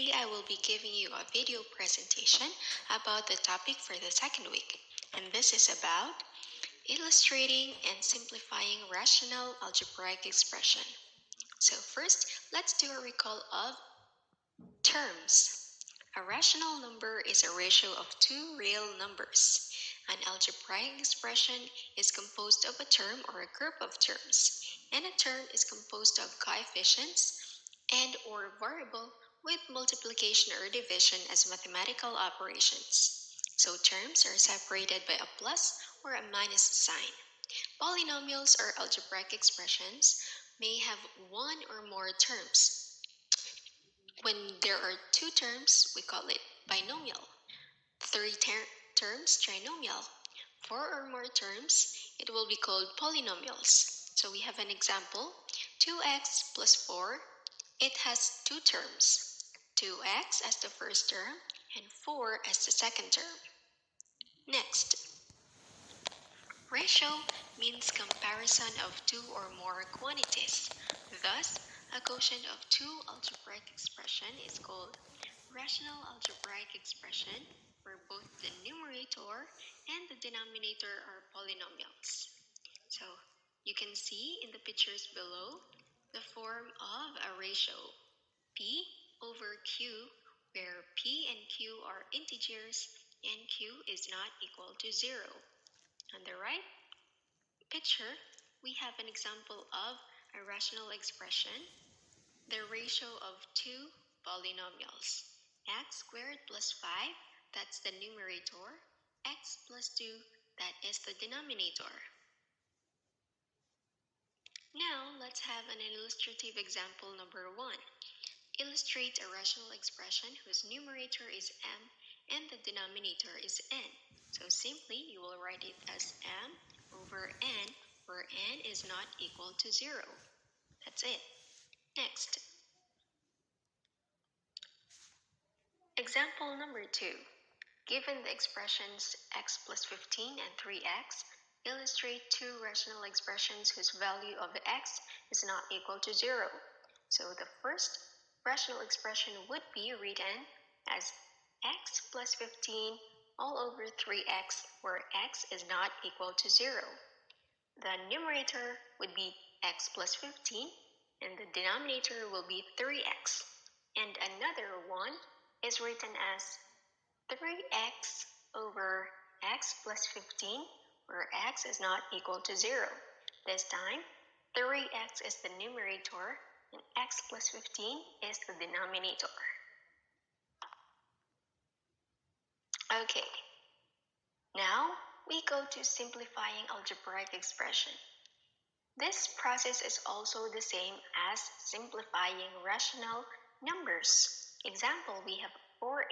Today I will be giving you a video presentation about the topic for the second week, and this is about illustrating and simplifying rational algebraic expression. So first, let's do a recall of terms. A rational number is a ratio of two real numbers. An algebraic expression is composed of a term or a group of terms, and a term is composed of coefficients and or variable with multiplication or division as mathematical operations. So terms are separated by a plus or a minus sign. Polynomials or algebraic expressions may have one or more terms. When there are two terms, we call it binomial. Three terms, trinomial. Four or more terms, it will be called polynomials. So we have an example, 2x plus 4. It has two terms, 2x as the first term and 4 as the second term. Next, ratio means comparison of two or more quantities. Thus, a quotient of two algebraic expression is called rational algebraic expression, where both the numerator and the denominator are polynomials. So, you can see in the pictures below the form of a ratio, P over Q, where P and Q are integers and Q is not equal to 0. On the right picture, we have an example of a rational expression, the ratio of two polynomials. X squared plus 5, that's the numerator. X plus 2, that is the denominator. Now, let's have an illustrative example number 1. Illustrate a rational expression whose numerator is m and the denominator is n. So simply, you will write it as m over n, where n is not equal to 0. That's it. Next. Example number 2. Given the expressions x plus 15 and 3x, illustrate two rational expressions whose value of x is not equal to 0. So the first rational expression would be written as x plus 15 all over 3x, where x is not equal to 0. The numerator would be x plus 15, and the denominator will be 3x. And another one is written as 3x over x plus 15, where x is not equal to 0. This time, 3x is the numerator, and x plus 15 is the denominator. Okay, now we go to simplifying algebraic expression. This process is also the same as simplifying rational numbers. Example, we have 4/8.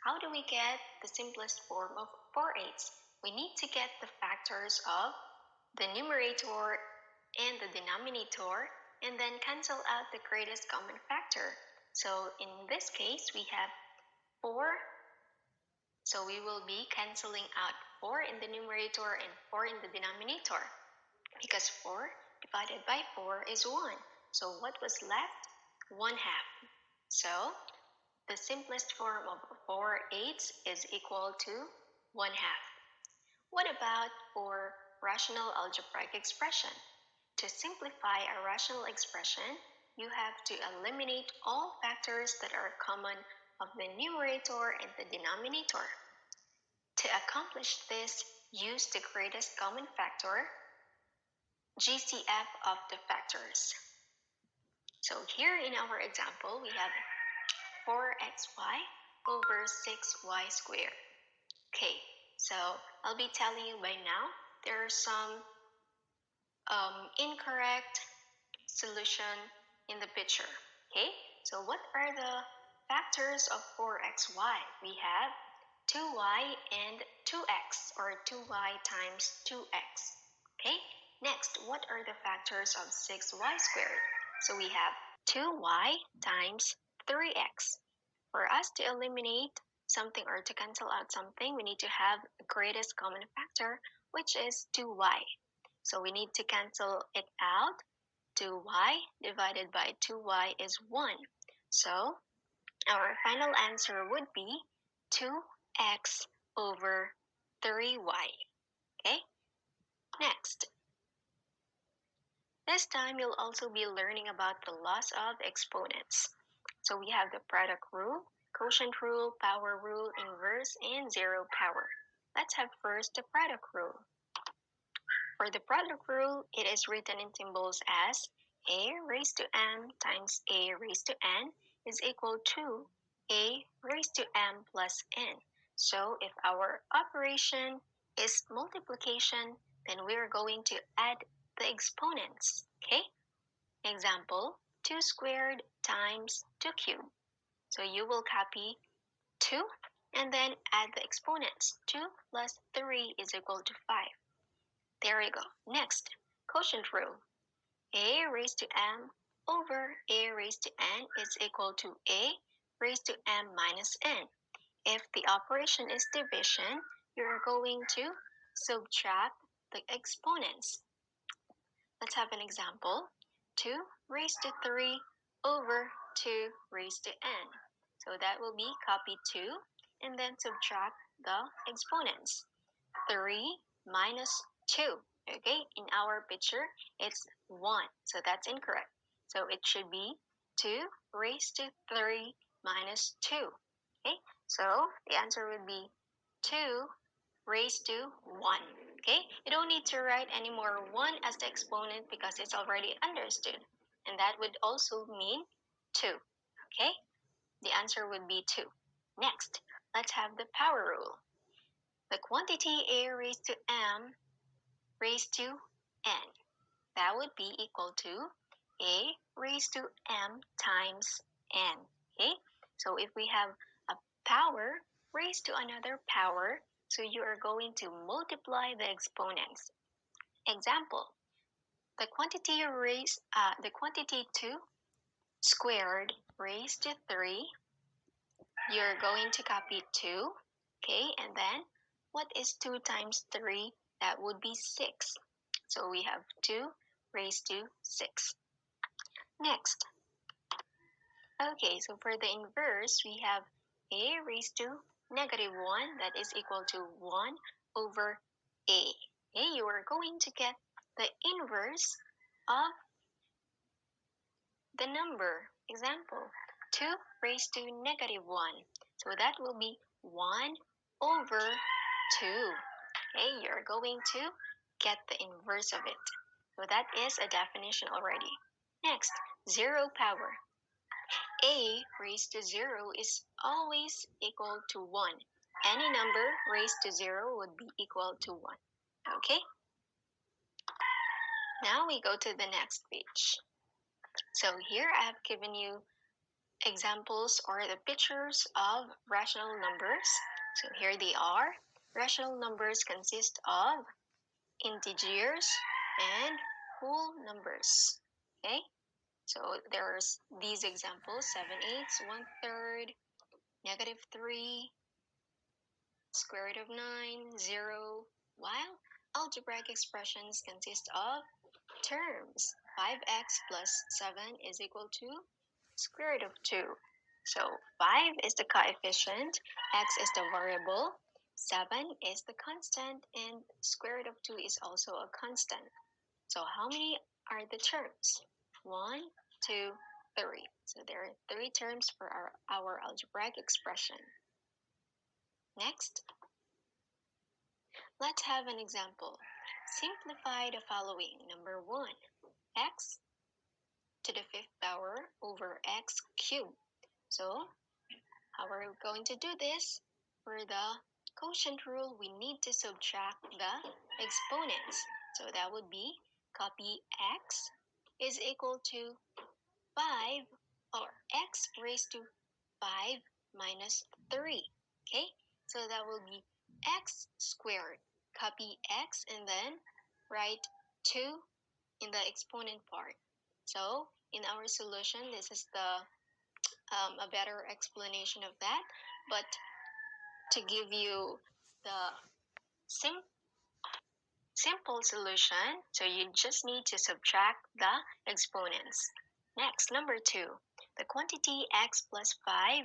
How do we get the simplest form of 4/8? We need to get the factors of the numerator and the denominator and then cancel out the greatest common factor. So in this case, we have 4. So we will be canceling out 4 in the numerator and 4 in the denominator, because 4 divided by 4 is 1. So what was left? 1/2. So the simplest form of 4/8 is equal to 1/2. What about for rational algebraic expression? To simplify a rational expression, you have to eliminate all factors that are common of the numerator and the denominator. To accomplish this, use the greatest common factor, GCF of the factors. So here in our example, we have 4xy over 6y squared. Okay, so I'll be telling you by now, there are some incorrect solution in the picture. Okay, so what are the factors of 4xy? We have 2y and 2x, or 2y times 2x. Okay, next, what are the factors of 6y squared? So we have 2y times 3x. For us to eliminate something or to cancel out something, we need to have the greatest common factor, which is 2y. So we need to cancel it out. 2y divided by 2y is 1. So Our final answer would be 2x over 3y. Okay? Next. This time, you'll also be learning about the laws of exponents. So we have the product rule, quotient rule, power rule, inverse, and zero power. Let's have first the product rule. For the product rule, it is written in symbols as a raised to m times a raised to n is equal to a raised to m plus n. So if our operation is multiplication, then we are going to add the exponents. Okay? Example, 2 squared times 2 cubed. So you will copy 2 and then add the exponents. 2 plus 3 is equal to 5. There you go. Next, quotient rule. A raised to m over a raised to n is equal to a raised to m minus n. If the operation is division, you're going to subtract the exponents. Let's have an example. 2 raised to 3 over 2 raised to n. So that will be copy 2 and then subtract the exponents. 3 minus 2. Okay, in our picture, it's 1. So that's incorrect. So it should be 2 raised to 3 minus 2. Okay, so the answer would be 2 raised to 1. Okay, you don't need to write any more 1 as the exponent because it's already understood. And that would also mean 2. Okay, the answer would be 2. Next, let's have the power rule. The quantity a raised to m raised to n. That would be equal to a raised to m times n. Okay? So if we have a power raised to another power, so you are going to multiply the exponents. Example, the quantity 2 squared raised to 3, you're going to copy 2, okay? And then what is 2 times 3? That would be 6. So we have 2 raised to 6. Next. Okay, so for the inverse, we have a raised to negative 1, that is equal to 1 over a. Okay, you are going to get the inverse of the number. Example, 2 raised to negative 1. So that will be 1 over 2. Okay, you're going to get the inverse of it. So that is a definition already. Next, zero power. A raised to 0 is always equal to 1. Any number raised to 0 would be equal to 1. Okay? Now we go to the next page. So here I have given you examples or the pictures of rational numbers. So here they are. Rational numbers consist of integers and whole numbers. Okay? So there's these examples, 7/8, 1/3, -3, square root of 9, 0, while algebraic expressions consist of terms. 5x plus 7 is equal to square root of 2. So 5 is the coefficient, x is the variable, 7 is the constant, and square root of 2 is also a constant. So how many are the terms? 1, 2, 3. So there are 3 terms for our algebraic expression. Next, let's have an example. Simplify the following. Number 1, x to the 5th power over x cubed. So how are we going to do this? For the quotient rule, we need to subtract the exponents. So that would be copy x is equal to 5 or x raised to 5 minus 3. Okay, so that will be x squared. Copy x and then write 2 in the exponent part. So in our solution, this is the a better explanation of that. But to give you the simple solution, so you just need to subtract the exponents. Next, number 2. the quantity x plus 5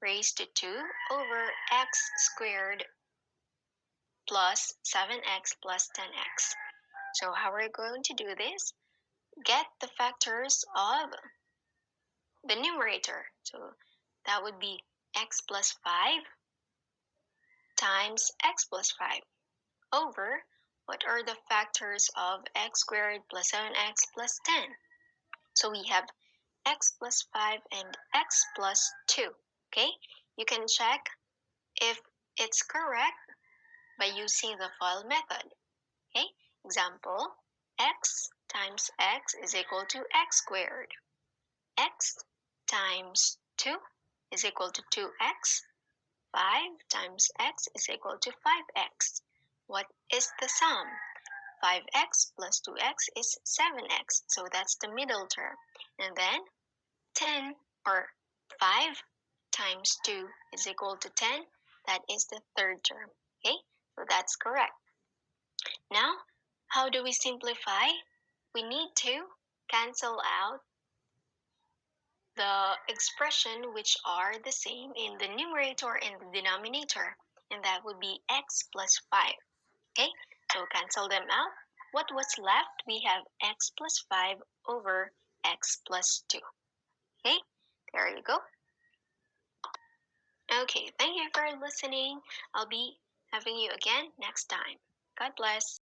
raised to 2 over x squared plus 7x plus 10x. So how are we going to do this? Get the factors of the numerator. So that would be x plus 5 times x plus 5 over what are the factors of x squared plus 7x plus 10. So we have x plus 5 and x plus 2. Okay, you can check if it's correct by using the FOIL method. Okay, example, x times x is equal to x squared. X times 2 is equal to 2x. 5 times x is equal to 5x. What is the sum? 5x plus 2x is 7x, so that's the middle term. And then 10 or 5 times 2 is equal to 10. That is the third term. Okay, so that's correct. Now, how do we simplify? We need to cancel out the expression which are the same in the numerator and the denominator, and that would be x plus 5. Okay, so cancel them out. What was left? We have x plus 5 over x plus 2. Okay, there you go. Okay, thank you for listening. I'll be having you again next time. God bless.